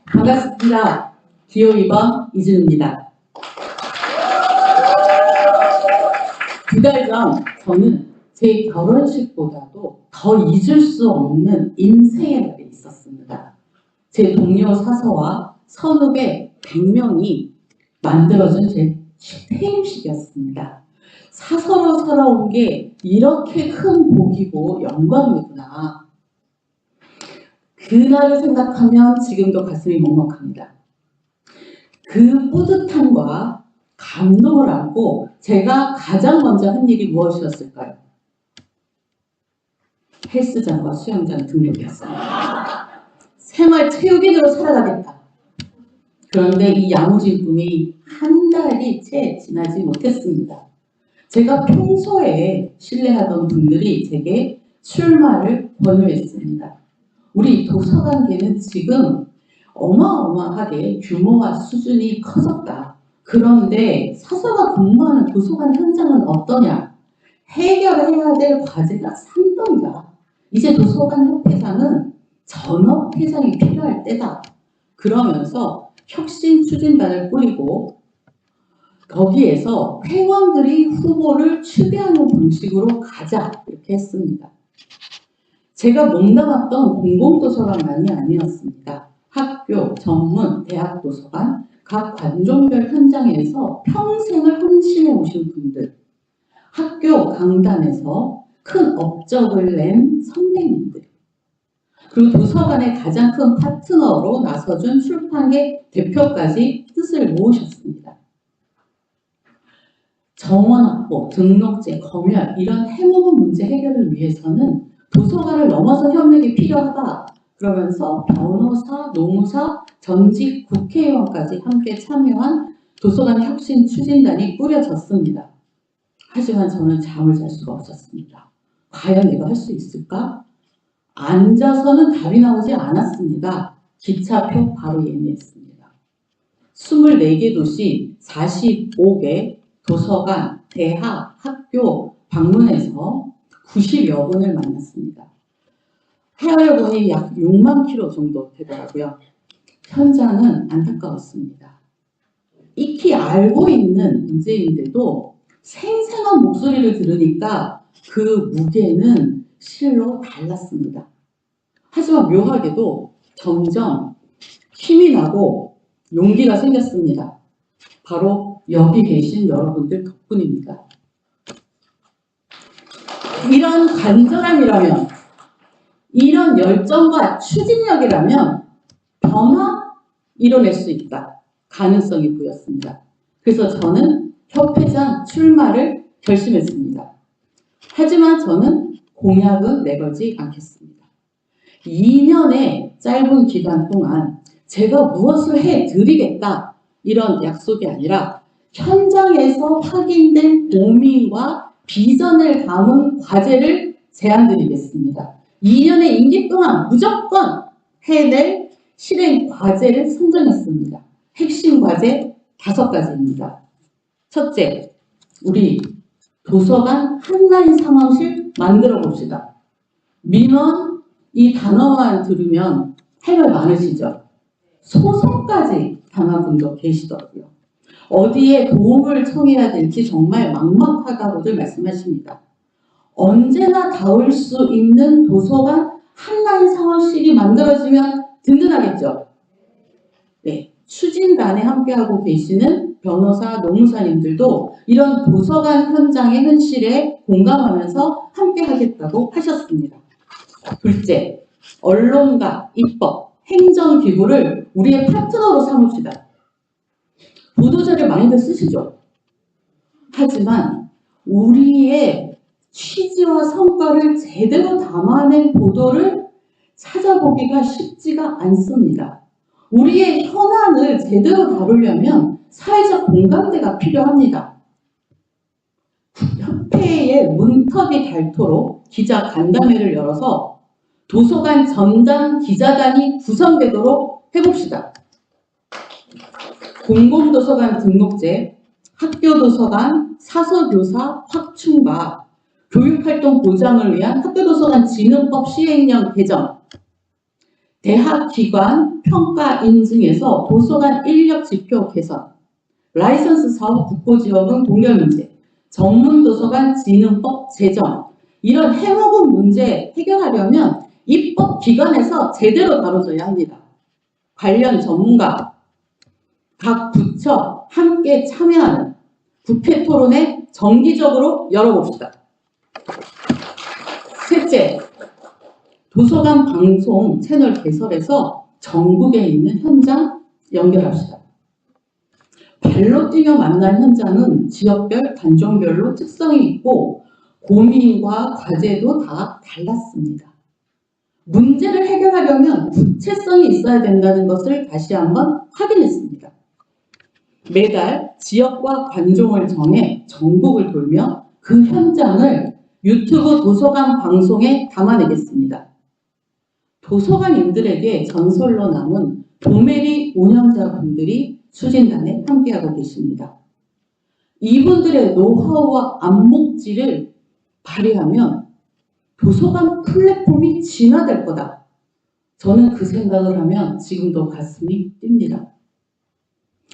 반갑습니다. 기호 2번 이진우입니다. 2달 전 저는 제 결혼식보다도 더 잊을 수 없는 인생의 날이 있었습니다. 제 동료 사서와 선후배 100명이 만들어준 제 퇴임식이었습니다. 사서로 살아온 게 이렇게 큰 복이고 영광이구나. 그날을 생각하면 지금도 가슴이 먹먹합니다. 그 뿌듯함과 감동을 안고 제가 가장 먼저 한 일이 무엇이었을까요? 헬스장과 수영장 등록이었습니다. 생활체육인으로 살아가겠다. 그런데 이 야무진 꿈이 한 달이 채 지나지 못했습니다. 제가 평소에 신뢰하던 분들이 제게 출마를 권유했습니다. 우리 도서관계는 지금 어마어마하게 규모와 수준이 커졌다. 그런데 사서가 근무하는 도서관 현장은 어떠냐? 해결해야 될 과제가 산더미다. 이제 도서관 협회장은 전업회장이 필요할 때다. 그러면서 혁신 추진단을 꾸리고 거기에서 회원들이 후보를 추대하는 방식으로 가자 이렇게 했습니다. 제가 몸담았던 공공도서관만이 아니었습니다. 학교, 전문, 대학 도서관, 각 관종별 현장에서 평생을 헌신해 오신 분들, 학교 강단에서 큰 업적을 낸 선배님들, 그리고 도서관의 가장 큰 파트너로 나서준 출판계 대표까지 뜻을 모으셨습니다. 정원 확보, 등록제, 검열 이런 해묵은 문제 해결을 위해서는 도서관을 넘어서 협력이 필요하다. 그러면서 변호사, 노무사, 전직 국회의원까지 함께 참여한 도서관 혁신 추진단이 꾸려졌습니다. 하지만 저는 잠을 잘 수가 없었습니다. 과연 내가 할 수 있을까? 앉아서는 답이 나오지 않았습니다. 기차표 바로 예매했습니다. 24개 도시 45개 도서관, 대학, 학교 방문해서 90여 분을 만났습니다. 해외여건이 약 6만 킬로 정도 되더라고요. 현장은 안타까웠습니다. 익히 알고 있는 문제인데도 생생한 목소리를 들으니까 그 무게는 실로 달랐습니다. 하지만 묘하게도 점점 힘이 나고 용기가 생겼습니다. 바로 여기 계신 여러분들 덕분입니다. 이런 간절함이라면, 이런 열정과 추진력이라면 변화 이뤄낼 수 있다. 가능성이 보였습니다. 그래서 저는 협회장 출마를 결심했습니다. 하지만 저는 공약은 내걸지 않겠습니다. 2년의 짧은 기간 동안 제가 무엇을 해드리겠다 이런 약속이 아니라 현장에서 확인된 고민과 비전을 담은 과제를 제안드리겠습니다. 2년의 임기 동안 무조건 해낼 실행 과제를 선정했습니다. 핵심 과제 5가지입니다. 첫째, 우리 도서관 한라인 상황실 만들어 봅시다. 민원 이 단어만 들으면 할 말 많으시죠? 소송까지 당한 분도 계시더라고요. 어디에 도움을 청해야 될지 정말 막막하다고들 말씀하십니다. 언제나 닿을 수 있는 도서관 한라인 상황실이 만들어지면 든든하겠죠? 네, 추진단에 함께하고 계시는 변호사, 노무사님들도 이런 도서관 현장의 현실에 공감하면서 함께하겠다고 하셨습니다. 둘째, 언론과 입법, 행정기구를 우리의 파트너로 삼읍시다. 보도자료 많이들 쓰시죠? 하지만 우리의 취지와 성과를 제대로 담아낸 보도를 찾아보기가 쉽지가 않습니다. 우리의 현안을 제대로 다루려면 사회적 공감대가 필요합니다. 협회의 문턱이 닳도록 기자 간담회를 열어서 도서관 전담 기자단이 구성되도록 해봅시다. 공공도서관 등록제, 학교도서관 사서교사 확충과 교육활동 보장을 위한 학교도서관 진흥법 시행령 개정, 대학 기관 평가 인증에서 도서관 인력 지표 개선, 라이선스 사업 국고 지원 등 동결 문제, 전문 도서관 진흥법 제정, 이런 해먹은 문제 해결하려면 입법 기관에서 제대로 다뤄져야 합니다. 관련 전문가, 각 부처 함께 참여하는 국회 토론회 정기적으로 열어봅시다. 셋째, 도서관 방송 채널 개설해서 전국에 있는 현장 연결합시다. 발로 뛰며 만난 현장은 지역별, 단종별로 특성이 있고 고민과 과제도 다 달랐습니다. 문제를 해결하려면 구체성이 있어야 된다는 것을 다시 한번 확인했습니다. 매달 지역과 관종을 정해 전국을 돌며 그 현장을 유튜브 도서관 방송에 담아내겠습니다. 도서관인들에게 전설로 남은 도메리 운영자분들이 추진단에 함께하고 계십니다. 이분들의 노하우와 안목질을 발휘하면 도서관 플랫폼이 진화될 거다. 저는 그 생각을 하면 지금도 가슴이 뜁니다.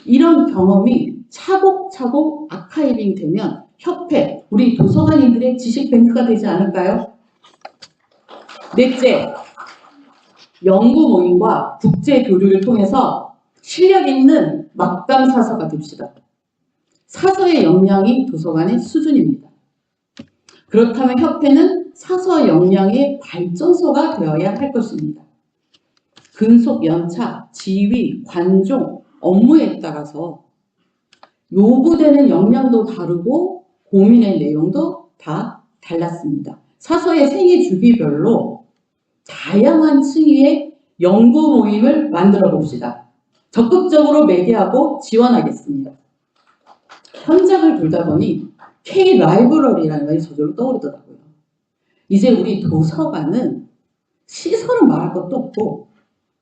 이런 경험이 차곡차곡 아카이빙 되면 협회, 우리 도서관인들의 지식뱅크가 되지 않을까요? 넷째, 연구 모임과 국제 교류를 통해서 실력 있는 막강 사서가 됩시다. 사서의 역량이 도서관의 수준입니다. 그렇다면 협회는 사서 역량의 발전소가 되어야 할 것입니다. 근속 연차, 지위, 관종, 업무에 따라서 요구되는 역량도 다르고 고민의 내용도 다 달랐습니다. 사서의 생애 주기별로 다양한 층위의 연구 모임을 만들어 봅시다. 적극적으로 매개하고 지원하겠습니다. 현장을 돌다 보니 K-라이브러리라는 말이 저절로 떠오르더라고요. 이제 우리 도서관은 시설은 말할 것도 없고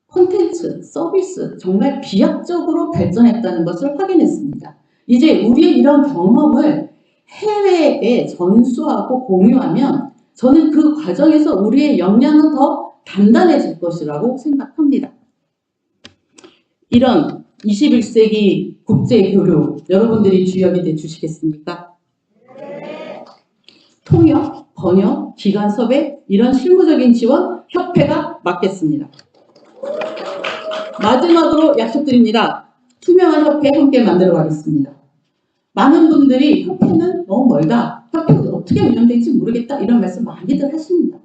콘텐츠, 서비스 정말 비약적으로 발전했다는 것을 확인했습니다. 이제 우리의 이런 경험을 해외에 전수하고 공유하면 저는 그 과정에서 우리의 역량은 더 단단해질 것이라고 생각합니다. 이런 21세기 국제교류 여러분들이 주역이 되주시겠습니까? 통역, 번역, 기관 섭외 이런 실무적인 지원 협회가 맡겠습니다. 마지막으로 약속드립니다. 투명한 협회 함께 만들어 가겠습니다. 많은 분들이 협회는 너무 멀다. 협회가 어떻게 운영될지 모르겠다. 이런 말씀 많이들 하십니다.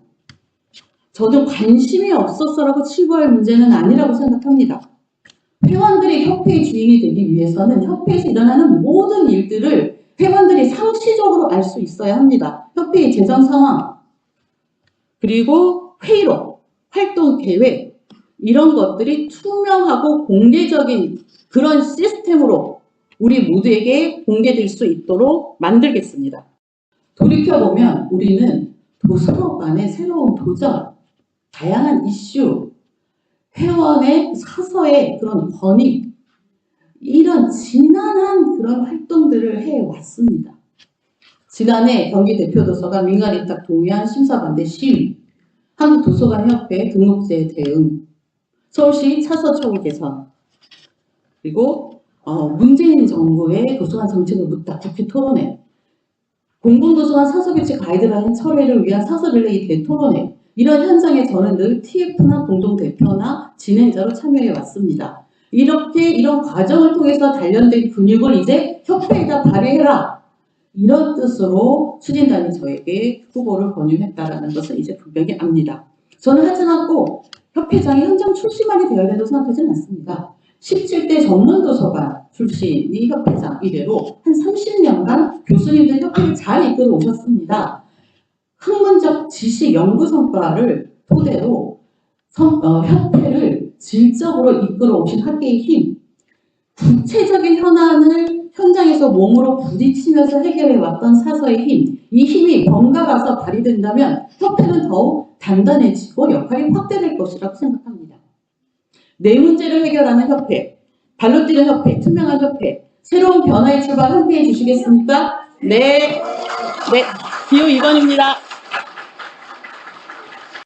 저도 관심이 없어서라고 치부할 문제는 아니라고 생각합니다. 회원들이 협회의 주인이 되기 위해서는 협회에서 일어나는 모든 일들을 회원들이 상시적으로 알 수 있어야 합니다. 협회의 재정 상황, 그리고 회의록, 활동 계획, 이런 것들이 투명하고 공개적인 그런 시스템으로 우리 모두에게 공개될 수 있도록 만들겠습니다. 돌이켜보면 우리는 도서관의 새로운 도전, 다양한 이슈, 회원의 사서의 그런 권익, 이런 지난한 그런 활동들을 해왔습니다. 지난해 경기대표도서관 민간위탁 동의안 심사반대 시위, 한국도서관협회 등록제 대응, 서울시 차서 처우 개선, 그리고 문재인 정부의 도서관 정책을 묻다 국회 토론회, 공공도서관 사서배치 가이드라인 철회를 위한 사서릴레이 대토론회, 이런 현장에 저는 늘 TF나 공동대표나 진행자로 참여해 왔습니다. 이렇게 이런 과정을 통해서 단련된 근육을 이제 협회에다 발휘해라. 이런 뜻으로 추진단이 저에게 후보를 권유했다라는 것을 이제 분명히 압니다. 저는 하지만 꼭 협회장이 현장 출신만이 되어야 된다고 생각하지는 않습니다. 17대 전문도서관 출신이 협회장 이래로 한 30년간 교수님들 협회를 잘 이끌어 오셨습니다. 학문적 지식 연구 성과를 토대로 협회를 질적으로 이끌어 오신 학계의 힘, 구체적인 현안을 현장에서 몸으로 부딪히면서 해결해 왔던 사서의 힘, 이 힘이 번갈아서 발휘된다면 협회는 더욱 단단해지고 역할이 확대될 것이라고 생각합니다. 내 문제를 해결하는 협회, 발로 뛰는 협회, 투명한 협회, 새로운 변화의 출발 함께해 주시겠습니까? 네, 기호 2번입니다.